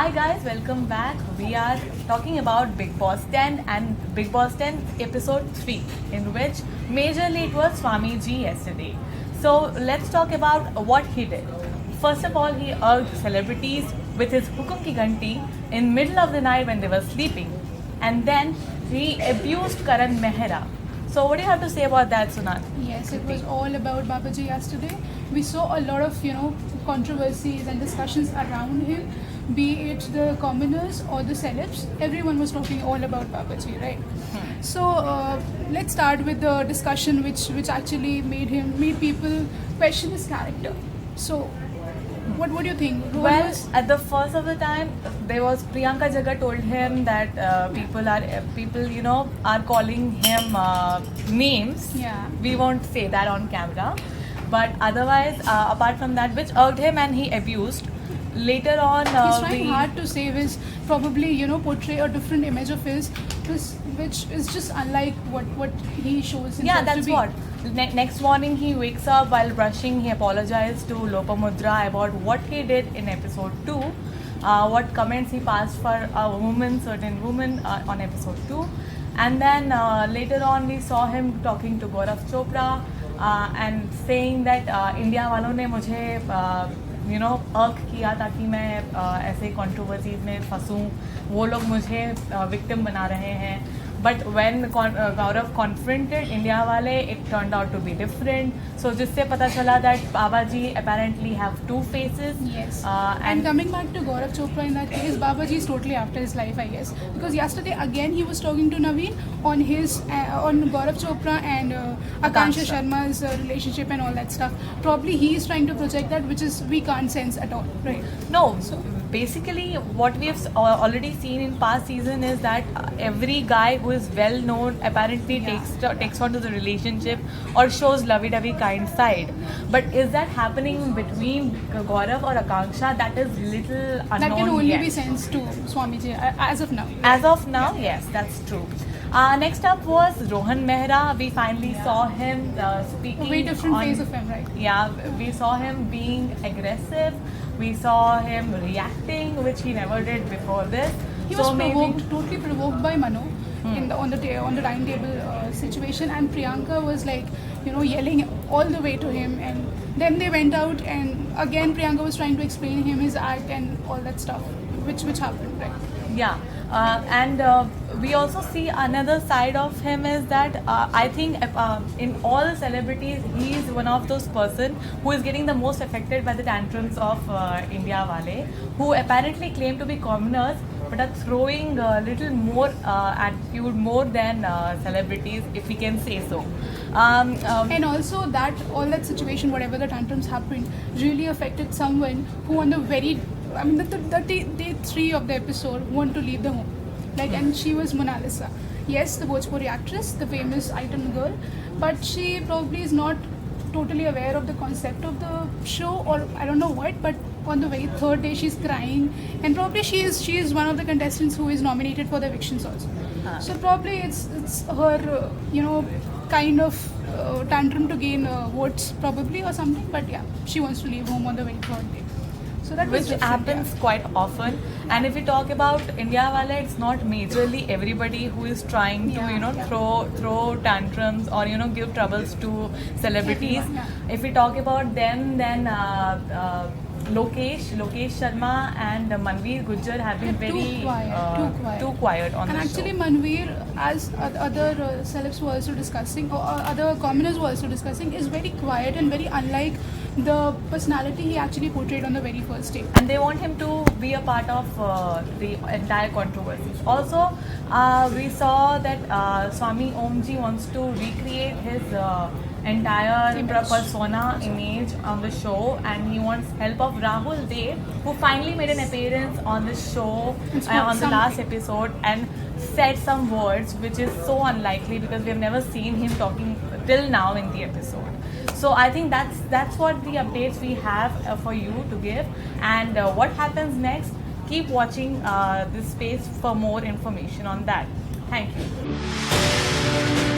Hi guys, welcome back. We are talking about Big Boss 10 and Big Boss 10 episode 3, in which majorly it was Swamiji yesterday. So let's talk about what he did. First of all, he urged celebrities with his Hukum Ki Ganti in middle of the night when they were sleeping. And then he abused Karan Mehra. So what do you have to say about that, Sunat? Yes, it was all about Babaji yesterday. We saw a lot of, controversies and discussions around him, be it the commoners or the celebs. Everyone was talking all about Babaji, right? So let's start with the discussion which actually made people question his character. So what do you think? Well, at the first of the time, there was Priyanka Jagat told him that people are calling him names. Yeah. We won't say that on camera, but otherwise, apart from that, which irked him and he abused. Later on, he's trying hard to save his, probably portray a different image of his, which is just unlike what he shows himself Yeah, that's to be. what. Next morning, he wakes up while brushing. He apologized to Lopamudra about what he did in episode 2, what comments he passed for a certain woman on episode 2. And then later on, we saw him talking to Gaurav Chopra and saying that India वालों ने मुझे अर्क किया ताकि मैं ऐसे controversies में फंसूँ, वो लोग मुझे विक्टिम बना रहे हैं. But when Gaurav confronted India वाले, it turned out to be different. So जिससे पता चला that Babaji apparently have two faces. Yes. And coming back to Gaurav Chopra in that case, Babaji is totally after his life, I guess. Because yesterday again he was talking to Naveen on on Gaurav Chopra and Akansha Sharma's relationship and all that stuff. Probably he is trying to project that, which is we can't sense at all, right? No, so basically what we have already seen in past season is that every guy who is well known apparently takes on to the relationship or shows lovey-dovey kind side. But is that happening between Gaurav or Akanksha? That is little unknown. That can only yet. be sensed to Swamiji as of now. As of now, yes, that's true. Next up was Rohan Mehra. We finally saw him speaking. A very different phase of him, right? Yeah, we saw him being aggressive. We saw him reacting, which he never did before this. He was totally provoked by Mano on the dining table situation, and Priyanka was like, yelling all the way to him, and then they went out, and again Priyanka was trying to explain him his act and all that stuff, which happened, right? Yeah, and we also see another side of him is that I think in all the celebrities, he is one of those person who is getting the most affected by the tantrums of India Wale, who apparently claim to be commoners but are throwing a little more attitude more than celebrities, if we can say so. And also all that situation, whatever the tantrums happened, really affected someone who on the day 3 of the episode want to leave the home. And she was Mona Lisa. Yes, the Bhojpuri actress, the famous item girl, but she probably is not totally aware of the concept of the show, or I don't know what, but on the very 3rd day she's crying, and probably she is one of the contestants who is nominated for the evictions also. So probably it's her kind of tantrum to gain votes probably or something, but yeah, she wants to leave home on the very 3rd day. So that which happens quite often. And if we talk about India Wale, it's not majorly everybody who is trying to throw tantrums or give troubles to celebrities. If we talk about them, then Lokesh Sharma and Manveer Gujjar have been too quiet on and the actually show. Manveer, as other celebs were also discussing, or other commoners were also discussing, is very quiet and very unlike the personality he actually portrayed on the very first day. And they want him to be a part of the entire controversies. Also, we saw that Swami Omji wants to recreate his entire persona image on the show, and he wants help of Rahul Dev, who finally made an appearance on the show on the last episode and said some words which is so unlikely because we have never seen him talking till now in the episode. So I think that's what the updates we have for you to give, and what happens next, keep watching this space for more information on that. Thank you.